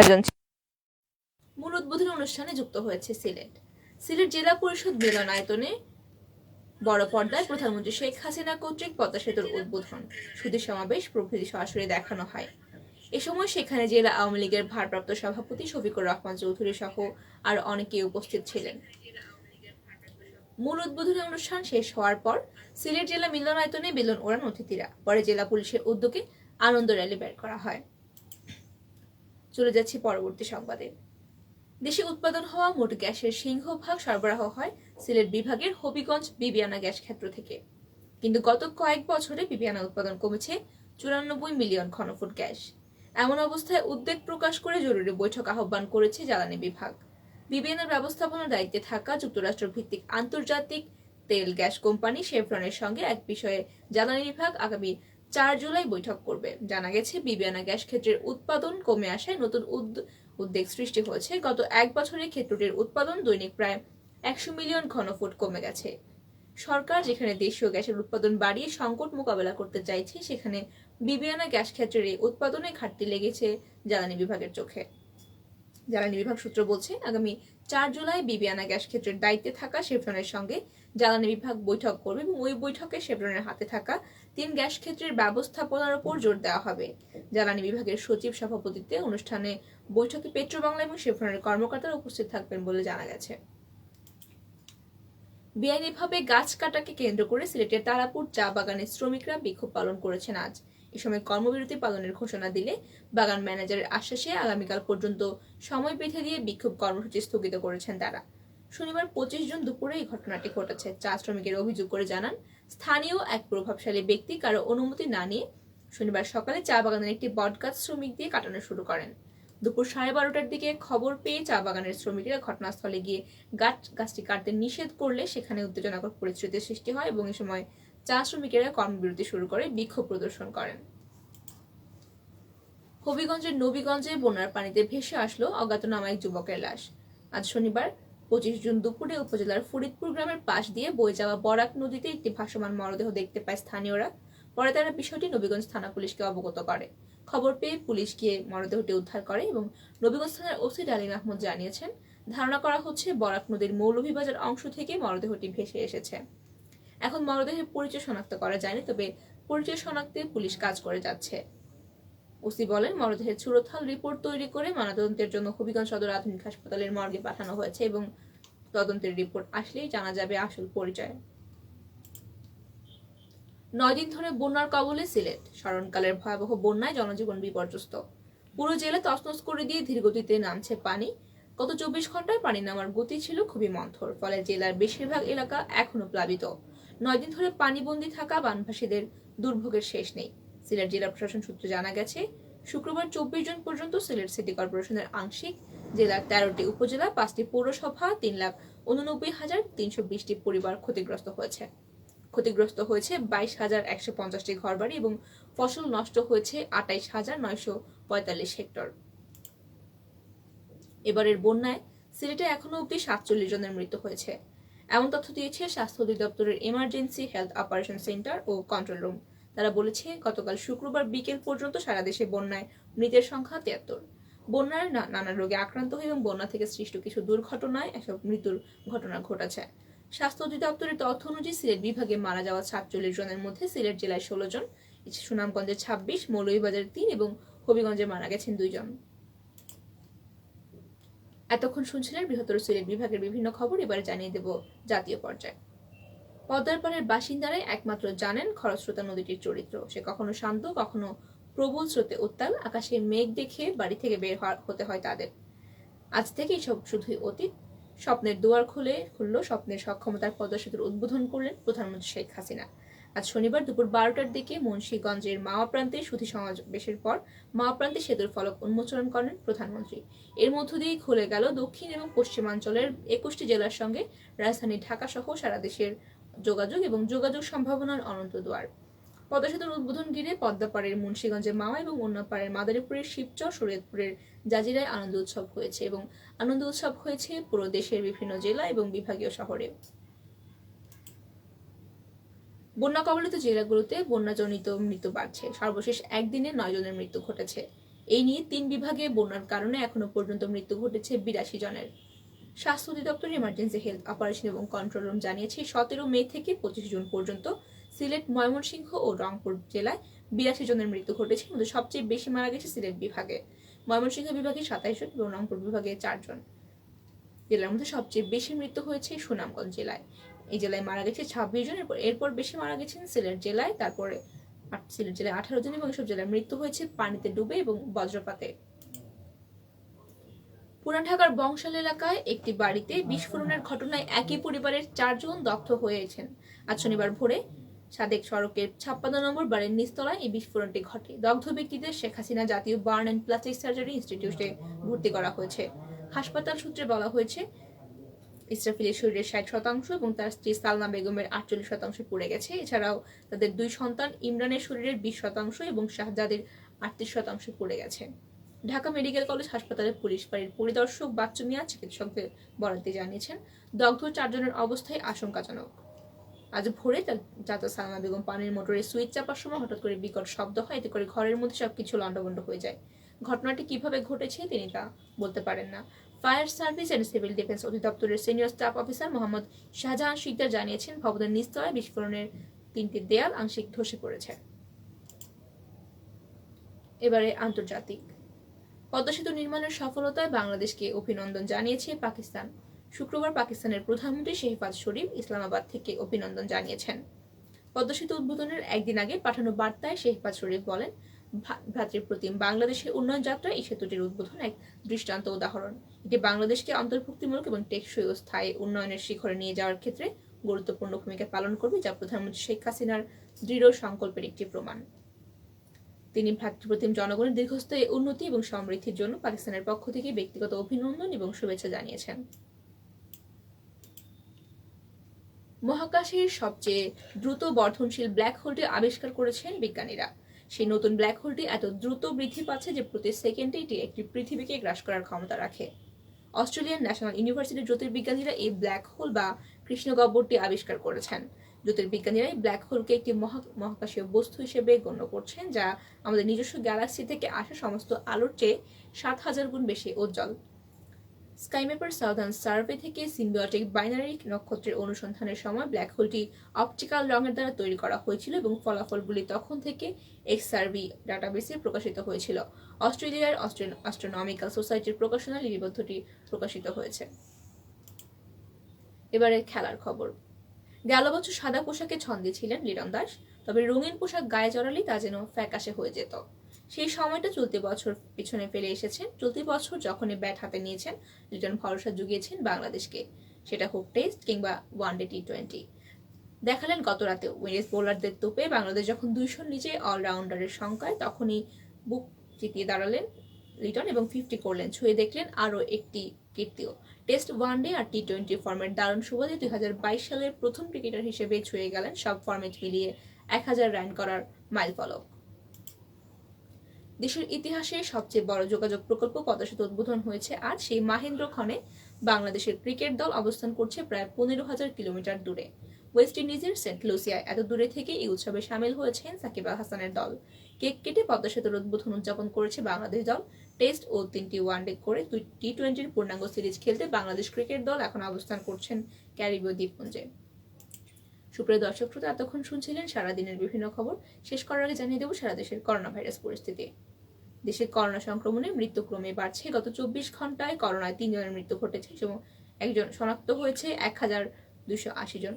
আয়োজন। মূল উদ্বোধনী অনুষ্ঠানে যুক্ত হয়েছে সিলেট জেলা পরিষদ মিলনায়তনে বড় পর্দায় প্রধানমন্ত্রী শেখ হাসিনা কর্তৃক পদ্মা সেতুর উদ্বোধন, সুধী সমাবেশ প্রভৃতি সরাসরি দেখানো হয়। এ সময় সেখানে জেলা আওয়ামী লীগের ভারপ্রাপ্ত সভাপতি শফিকুর রহমান চৌধুরী সহ আর অনেকেই উপস্থিত ছিলেন। মূল উদ্বোধনী অনুষ্ঠান শেষ হওয়ার পর সিলেট জেলা মিলনায়তনে বেলুন ওড়ান অতিথিরা। পরে জেলা পুলিশের উদ্যোগে আনন্দ র্যালি বের করা হয়। চলে যাচ্ছি পরবর্তী সংবাদে। দেশে উৎপাদন হওয়া মোট গ্যাসের সিংহভাগ সরবরাহ হয় সিলেট বিভাগের হবিগঞ্জ বিবিয়ানা গ্যাস ক্ষেত্র থেকে, কিন্তু গত কয়েক বছরে বিবিয়ানা উৎপাদন কমেছে 94 মিলিয়ন ঘনফুট গ্যাস। এমন অবস্থায় উদ্বেগ প্রকাশ করে জরুরি বৈঠক আহ্বান করেছে জ্বালানি বিভাগ। বিবিয়ানার ব্যবস্থাপনার দায়িত্বে থাকা যুক্তরাষ্ট্র ভিত্তিক আন্তর্জাতিক তেল গ্যাস কোম্পানি শেভরনের সঙ্গে এক বিষয়ে জ্বালানি বিভাগ আগামী 4 জুলাই বৈঠক করবে। জানা গেছে, বিবিয়ানা গ্যাস ক্ষেত্রের উৎপাদন কমে আসায় নতুন উদ্বেগ সৃষ্টি হয়েছে। গত এক বছরে ক্ষেত্রটির উৎপাদন দৈনিক প্রায় 100 মিলিয়ন ঘনফুট কমে গেছে। সরকার যেখানে দেশীয় গ্যাসের উৎপাদন বাড়িয়ে সংকট মোকাবেলা করতে চাইছে, সেখানে বিবিয়ানা গ্যাস ক্ষেত্রের এই উৎপাদনে ঘাটতি লেগেছে জ্বালানি বিভাগের চোখে। জ্বালানি বিভাগ সূত্র বলছে, আগামী 4 জুলাই বিবিয়ানা গ্যাস ক্ষেত্রের দায়িত্বে থাকা শেভরনের সঙ্গে জ্বালানি বিভাগ বৈঠক করবে এবং ওই বৈঠকে শেভরনের হাতে থাকা 3 গ্যাস ক্ষেত্রের ব্যবস্থাপনার উপর জোর দেওয়া হবে। জ্বালানি বিভাগের সচিব সভাপতিত্বে অনুষ্ঠানে বৈঠকে পেট্রোবাংলা এবং শেভরনের কর্মকর্তারা উপস্থিত থাকবেন বলে জানা গেছে। বেআইনিভাবে গাছ কাটাকে কেন্দ্র করে সিলেটের তারাপুর চা বাগানের শ্রমিকরা বিক্ষোভ পালন করেছেন আজ। এ সময় কর্মবিরতি পালনের ঘোষণা দিলে বাগান ম্যানেজারের আশ্বাসে আগামীকাল পর্যন্ত সময় বেঁধে দিয়ে বিক্ষোভ কর্মসূচি স্থগিত করেছেন তারা। শনিবার 25 জুন দুপুরে এই ঘটনাটি ঘটেছে। চা শ্রমিকের অভিযোগ করে জানান, স্থানীয় এক প্রভাবশালী ব্যক্তি কারো অনুমতি না নিয়ে শনিবার সকালে চা বাগানের একটি বটগাছ শ্রমিক দিয়ে কাটানো শুরু করেন। দুপুর 12:30টার দিকে খবর পেয়ে চা বাগানের শ্রমিকরা ঘটনাস্থলে গিয়ে গাছটি কাটতে নিষেধ করলে সেখানে উত্তেজনাকর পরিস্থিতির সৃষ্টি হয় এবং এ সময় চা শ্রমিকেরা কর্মবিরতি শুরু করে বিক্ষোভ প্রদর্শন করেন। হবিগঞ্জের নবীগঞ্জে বন্যার পানিতে ভেসে আসলো অজ্ঞাতনামা এক যুবকের লাশ। আজ শনিবার 25 জুন দুপুরে উপজেলার ফরিদপুর গ্রামের পাশ দিয়ে বয়ে যাওয়া বরাক নদীতে একটি ভাসমান মরদেহ দেখতে পায় স্থানীয়রা। পরে তারা বিষয়টি নবীগঞ্জ থানা পুলিশকে অবগত করে। খবর পেয়ে পুলিশ গিয়ে মরদেহটি উদ্ধার করে এবং নবীগঞ্জ থানার ওসি ডালিম আহমদ জানিয়েছেন, ধারণা করা হচ্ছে বরাক নদীর মৌলভীবাজার অংশ থেকে মরদেহটি ভেসে এসেছে। এখন মরদেহের পরিচয় শনাক্ত করা যায়নি, তবে পরিচয় শনাক্তে পুলিশ কাজ করে যাচ্ছে। ওসি বলেন, মরদেহের চূড়োথাল রিপোর্ট তৈরি করে ময়নাতদন্তের জন্য হবিগঞ্জ সদর আধুনিক হাসপাতালের মর্গে পাঠানো হয়েছে এবং তদন্তের রিপোর্ট আসলেই জানা যাবে আসল পরিচয়। 9 দিন ধরে বন্যার কবলে সিলেট। স্মরণকালের ভয়াবহ বন্যায় জনজীবন বিপর্যস্ত। পুরো জেলা তছনছ করে দিয়ে ধীরগতিতে নামছে পানি। গত 24 ঘন্টায় পানি নামার গতি ছিল খুবই মন্থর, ফলে জেলার বেশিরভাগ এলাকা এখনো প্লাবিত। 9 দিন ধরে পানিবন্দী থাকা বানভাসীদের দুর্ভোগের শেষ নেই। সিলেট জেলা প্রশাসন সূত্রে জানা গেছে, শুক্রবার 24 জুন পর্যন্ত সিলেট সিটি কর্পোরেশনের আংশিক জেলার 13টি উপজেলা, 5টি পৌরসভা, 3,89,320টি পরিবার ক্ষতিগ্রস্ত হয়েছে। 22,150টি ঘরবাড়ি এবং ফসল নষ্ট হয়েছে 28,945 হেক্টর। এবারের বন্যায় সিলেটে এখনো অব্দি 47 জনের মৃত্যু হয়েছে, এমন তথ্য দিয়েছে স্বাস্থ্য অধিদপ্তরের এমার্জেন্সি হেলথ অপারেশন সেন্টার ও কন্ট্রোল রুম। তারা বলেছে, গতকাল শুক্রবার বিকেল পর্যন্ত সারা দেশে বন্যায় মৃতের সংখ্যা 73। বন্যার নানা রোগে আক্রান্ত হয়ে এবং বন্যা থেকে সৃষ্ট কিছু দুর্ঘটনায় এসব মৃত্যুর ঘটনা ঘটেছে। স্বাস্থ্য অধিদপ্তরের তথ্য অনুযায়ী সিলেট বিভাগে মারা যাওয়া 47 জনের মধ্যে সিলেট জেলায় 16 জন, সুনামগঞ্জে 26, মৌলভীবাজারে 3 এবং হবিগঞ্জে মারা গেছেন 2 জন। এতক্ষণ শুনছিলেন বৃহত্তর সিলেট বিভাগের বিভিন্ন খবর। এবারে জানিয়ে দেব জাতীয় পর্যায়ে। পদ্মার পাড়ের বাসিন্দারাই একমাত্র জানেন খরস্রোতা নদীটির চরিত্র। সে কখনো শান্ত, কখনো প্রবল স্রোতে উত্তাল। আকাশে মেঘ দেখে বাড়ি থেকে বের হতে হয় তাদের। আজ থেকে সব শুধুই অতীত। স্বপ্নের দুয়ার খুলল স্বপ্নের সক্ষমতার পদ্মা সেতুর উদ্বোধন করলেন প্রধানমন্ত্রী শেখ হাসিনা। আজ শনিবার দুপুর 12টার দিকে মুন্সিগঞ্জের মাওয়া প্রান্তে সুধী সমাবেশের পর মাওয়া প্রান্তে সেতুর ফলক উন্মোচন করেন প্রধানমন্ত্রী। এর মধ্য দিয়ে খুলে গেল দক্ষিণ এবং পশ্চিমাঞ্চলের 21টি জেলার সঙ্গে রাজধানী ঢাকা সহ সারা দেশের যোগাযোগ এবং যোগাযোগ সম্ভাবনার অনন্ত দুয়ার। পদ্মা সেতুর উদ্বোধন ঘিরে পদ্মাপাড়ের মুন্সিগঞ্জের মাওয়া এবং অন্য পাড়ের মাদারীপুরের শিবচর, শরীয়তপুরের জাজিরায় আনন্দ উৎসব হয়েছে এবং আনন্দ উৎসব হয়েছে পুরো দেশের বিভিন্ন জেলা এবং বিভাগীয় শহরে। বন্যা কবলিত জেলাগুলোতে বন্যাজনিত মৃত্যু বাড়ছে। সর্বশেষ একদিনে 9 জনের মৃত্যু ঘটেছে। এই নিয়ে 3 বিভাগে বন্যার কারণে এখনো পর্যন্ত মৃত্যু ঘটেছে 82 জনের। স্বাস্থ্য অধিদপ্তর ইমার্জেন্সি হেলথ অপারেশন এবং কন্ট্রোল রুম জানিয়েছে 17 মে থেকে 25 জুন পর্যন্ত সিলেট, ময়মনসিংহ ও রংপুর জেলায় 82 জনের মৃত্যু ঘটেছে। মধ্যে সবচেয়ে বেশি মারা গেছে সিলেট বিভাগে, ময়মনসিংহ বিভাগে 27 জন এবং রংপুর বিভাগে 4 জন। জেলার মধ্যে সবচেয়ে বেশি মৃত্যু হয়েছে সুনামগঞ্জ জেলায়। এই জেলায় মারা গেছে 26 জন। এরপর বেশি মারা গেছেন সিলেট জেলায়, তারপরে সিলেট জেলায় 18 জন এবং সব জেলায় মৃত্যু হয়েছে পানিতে ডুবে এবং বজ্রপাতে। পুরান ঢাকার বংশাল এলাকায় একটি বাড়িতে বিস্ফোরণের ঘটনায় একই পরিবারের 4 জন দগ্ধ হয়েছেন। আজ শনিবার ভোরে সাদেক সড়কের 56 নম্বর বাড়ির নিচতলায় এই বিস্ফোরণটি ঘটে। দগ্ধ ব্যক্তিদের শেখ হাসিনা জাতীয় বার্ন অ্যান্ড প্লাস্টিক সার্জারি ইনস্টিটিউটে ভর্তি করা হয়েছে। হাসপাতাল সূত্রে বলা হয়েছে, ইসরাফিলের শরীরের 60% এবং তার স্ত্রী সালমা বেগমের 48% পুড়ে গেছে। এছাড়াও তাদের 2 সন্তান ইমরানের শরীরের 20% এবং শাহজাদের 38% পুড়ে গেছে। ঢাকা মেডিকেল কলেজ হাসপাতালের পুলিশ ফাঁড়ির পরিদর্শক বাচ্চু মিয়া চিকিৎসকদের বরাদ্দে জানিয়েছেন, দগ্ধ 4 জনের অবস্থায় আশঙ্কাজনক। আজ ভোরে চাচা সালমা বেগম পানির মোটরে সুইচ চাপার সময় হঠাৎ করে বিকট শব্দ হয়, এতে করে ঘরের মধ্যে সবকিছু লন্ডভন্ড হয়ে যায়। ঘটনাটি কিভাবে ঘটেছে তিনি তা বলতে পারেন না। Fire service and civil defence অধিদপ্তরের senior staff officer Mohammad Shahjahan Sikder জানিয়েছেন, ভবনের নিচতলায় বিস্ফোরণের 3টি দেয়াল আংশিক ধসে পড়েছে। এবারে আন্তর্জাতিক। পদ্মা সেতু নির্মাণের সফলতায় বাংলাদেশকে অভিনন্দন জানিয়েছে পাকিস্তান। শুক্রবার পাকিস্তানের প্রধানমন্ত্রী শেহবাজ শরীফ ইসলামাবাদ থেকে অভিনন্দন জানিয়েছেন। পদ্মা সেতু উদ্বোধনের একদিন আগে পাঠানো বার্তায় শেহবাজ শরীফ বলেন, ভ্রাতৃপ্রতিম বাংলাদেশের উন্নয়ন যাত্রায় এই সেতুটির উদ্বোধন এক দৃষ্টান্ত উদাহরণ। এটি বাংলাদেশকে অন্তর্ভুক্তিমূলক এবং টেকসই ও স্থায়ী উন্নয়নের শিখরে নিয়ে যাওয়ার ক্ষেত্রে গুরুত্বপূর্ণ ভূমিকা পালন করবে, যা প্রধানমন্ত্রী শেখ হাসিনার দৃঢ় সংকল্পের একটি প্রমাণ। তিনি ভ্রাতৃপ্রতিম জনগণের দীর্ঘস্থায়ী উন্নতি এবং সমৃদ্ধির জন্য পাকিস্তানের পক্ষ থেকে ব্যক্তিগত অভিনন্দন এবং শুভেচ্ছা জানিয়েছেন। মহাকাশের সবচেয়ে দ্রুত বর্ধনশীল ব্ল্যাক হোলটি আবিষ্কার করেছেন বিজ্ঞানীরা। সেই নতুন ব্ল্যাক হোলটি এত দ্রুত বৃদ্ধি পাচ্ছে যে প্রতি সেকেন্ডে এটি একটি পৃথিবীকে গ্রাস করার ক্ষমতা রাখে। অস্ট্রেলিয়ান ন্যাশনাল ইউনিভার্সিটির জ্যোতির্বিজ্ঞানীরা এই ব্ল্যাক হোল বা কৃষ্ণগহ্বরটি আবিষ্কার করেছেন। জ্যোতির্বিজ্ঞানীরা এই ব্ল্যাক হোলকে একটি মহাকাশীয় বস্তু হিসেবে গণ্য করছেন, যা আমাদের নিজস্ব গ্যালাক্সি থেকে আসা সমস্ত আলোর চেয়ে 7000 গুণ বেশি উজ্জ্বল। স্কাইম্যাপার সাউদার্ন সার্ভে থেকে সিম্বিওটিক বাইনারি নক্ষত্রের অনুসন্ধানের সময় ব্ল্যাক হোলটি অপটিক্যাল রঙের দ্বারা তৈরি করা হয়েছিল এবং ফলাফলগুলি তখন থেকে এক্সআরভি ডাটাবেসে প্রকাশিত হয়েছিল। অস্ট্রেলিয়ার অ্যাস্ট্রোনমিক্যাল সোসাইটির প্রকাশনা লিপিবদ্ধটি প্রকাশিত হয়েছে। এবারে খেলার খবর। গেল বছর সাদা পোশাকে ছন্দে ছিলেন লিটন দাস, তবে রঙিন পোশাক গায়ে জড়ালেই তা যেন ফ্যাকাশে হয়ে যেত। সেই সময়টা চলতি বছর পিছনে ফেলে এসেছেন। চলতি বছর যখনই ব্যাট হাতে নিয়েছেন, লিটন ভরসা জুগিয়েছেন বাংলাদেশকে, সেটা হোক টেস্ট কিংবা ওয়ানডে টি20। দেখালেন গত রাতে উইন্ডিজ বোলারদের তোপে বাংলাদেশ যখন 200 নিচে অলরাউন্ডারের সংখ্যায়, তখনই বুক চিতিয়ে দাঁড়ালেন লিটন এবং 50 করলেন। ছুঁয়ে দেখলেন আরও একটি কীর্তিও। টেস্ট, ওয়ানডে আর টি20 ফর্মেট দারুণ সুবাদে 2022 সালের প্রথম ক্রিকেটার হিসেবে ছুঁয়ে গেলেন সব ফর্মেট মিলিয়ে 1000 রান করার মাইলফলক। দেশের ইতিহাসে সবচেয়ে বড় যোগাযোগ প্রকল্প পদ্মা সেতু উদ্বোধন হয়েছে আজ। সেই মাহেন্দ্রক্ষণে বাংলাদেশের ক্রিকেট দল অবস্থান করছে প্রায় 15,000 কিলোমিটার দূরে, ওয়েস্ট ইন্ডিজের সেন্ট লুসিয়ায়। এত দূরে থেকে এই উৎসবে সামিল হয়েছেন সাকিব আল হাসানের দল। কেক কেটে পদ্মা সেতুর উদ্বোধন উদযাপন করেছে বাংলাদেশ দল। টেস্ট ও 3টি ওয়ানডে করে 2 টি20 পূর্ণাঙ্গ সিরিজ খেলতে বাংলাদেশ ক্রিকেট দল এখন অবস্থান করছেন ক্যারিবীয় দ্বীপপুঞ্জে। সুপ্রিয় দর্শক শ্রোতা, এতক্ষণ শুনছিলেন সারাদিনের বিভিন্ন খবর। শেষ করার আগে জানিয়ে দেব সারা দেশের করোনা ভাইরাস পরিস্থিতি। দেশে করোনা সংক্রমণে মৃত্যু ক্রমে বাড়ছে। গত 24 ঘন্টায় করোনায় 3 জনের মৃত্যু ঘটেছে এবং একজন শনাক্ত হয়েছে 1280 জন।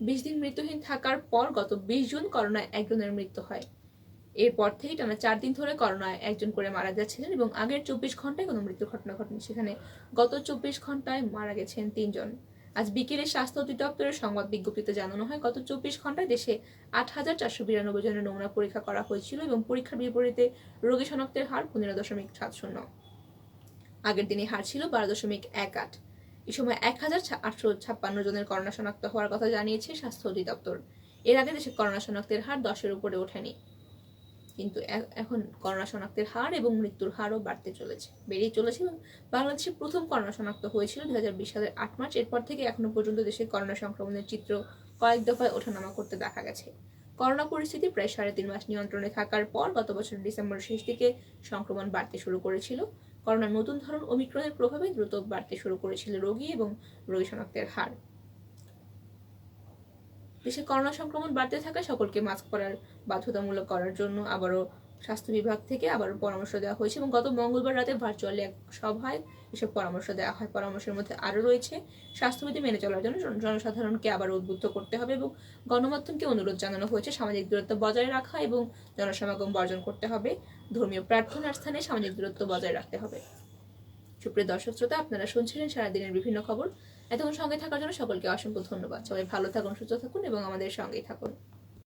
20 দিন মৃত্যুহীন থাকার পর গত 20 জুন করোনায় একজনের মৃত্যু হয়। এরপর থেকে টানা 4 দিন ধরে করোনায় একজন করে মারা যাচ্ছিলেন এবং আগের 24 ঘন্টায় কোনো মৃত্যুর ঘটনা ঘটেনি, সেখানে গত 24 ঘন্টায় মারা গেছেন 3 জন। আজ বিকেলে স্বাস্থ্য অধিদপ্তরের সংবাদ বিজ্ঞপ্তিতে জানানো হয়, গত 24 ঘন্টায় দেশে 8492 জনের নমুনা পরীক্ষা করা হয়েছিল এবং পরীক্ষার বিপরীতে রোগী শনাক্তের হার 15.70। আগের দিনে হার ছিল 12.18। এই সময় 1856 জনের করোনা শনাক্ত হওয়ার কথা জানিয়েছে স্বাস্থ্য অধিদপ্তর। এর আগে দেশে করোনা শনাক্তের হার 10-এর উপরে ওঠেনি, কিন্তু এখন করোনা শনাক্তের হার এবং মৃত্যুর হারও বেড়েই চলেছে এবং বাংলাদেশে প্রথম করোনা শনাক্ত হয়েছিল 2020 সালের 8 মার্চ। এরপর থেকে এখনো পর্যন্ত দেশে করোনা সংক্রমণের চিত্র কয়েক দফায় ওঠানামা করতে দেখা গেছে। করোনা পরিস্থিতি প্রায় 3.5 মাস নিয়ন্ত্রণে থাকার পর গত বছর ডিসেম্বর শেষ দিকে সংক্রমণ বাড়তে শুরু করেছিল। করোনার নতুন ধরন ওমিক্রনের প্রভাবে দ্রুত বাড়তে শুরু করেছিল রোগী এবং রোগী শনাক্তের হার। দেশে করোনা সংক্রমণ বাড়তে থাকায় সকলকে মাস্ক পরার বাধ্যতামূলক করার জন্য আবারও স্বাস্থ্য বিভাগ থেকে আবারও পরামর্শ দেওয়া হয়েছে এবং গত মঙ্গলবার রাতে ভার্চুয়ালি এক সভায় এসব পরামর্শ দেওয়া হয়। পরামর্শের মধ্যে আরও রয়েছে স্বাস্থ্যবিধি মেনে চলার জন্য জনসাধারণকে আবার উদ্বুদ্ধ করতে হবে এবং গণমাধ্যমকে অনুরোধ জানানো হয়েছে সামাজিক দূরত্ব বজায় রাখা এবং জনসমাগম বর্জন করতে হবে। ধর্মীয় প্রার্থনার স্থানে সামাজিক দূরত্ব বজায় রাখতে হবে। সুপ্রিয় দর্শক শ্রোতা, আপনারা শুনছিলেন সারাদিনের বিভিন্ন খবর। এতক্ষণ সঙ্গে থাকার জন্য সকলকে অসংখ্য ধন্যবাদ। সবাই ভালো থাকুন, সুস্থ থাকুন এবং আমাদের সঙ্গেই থাকুন।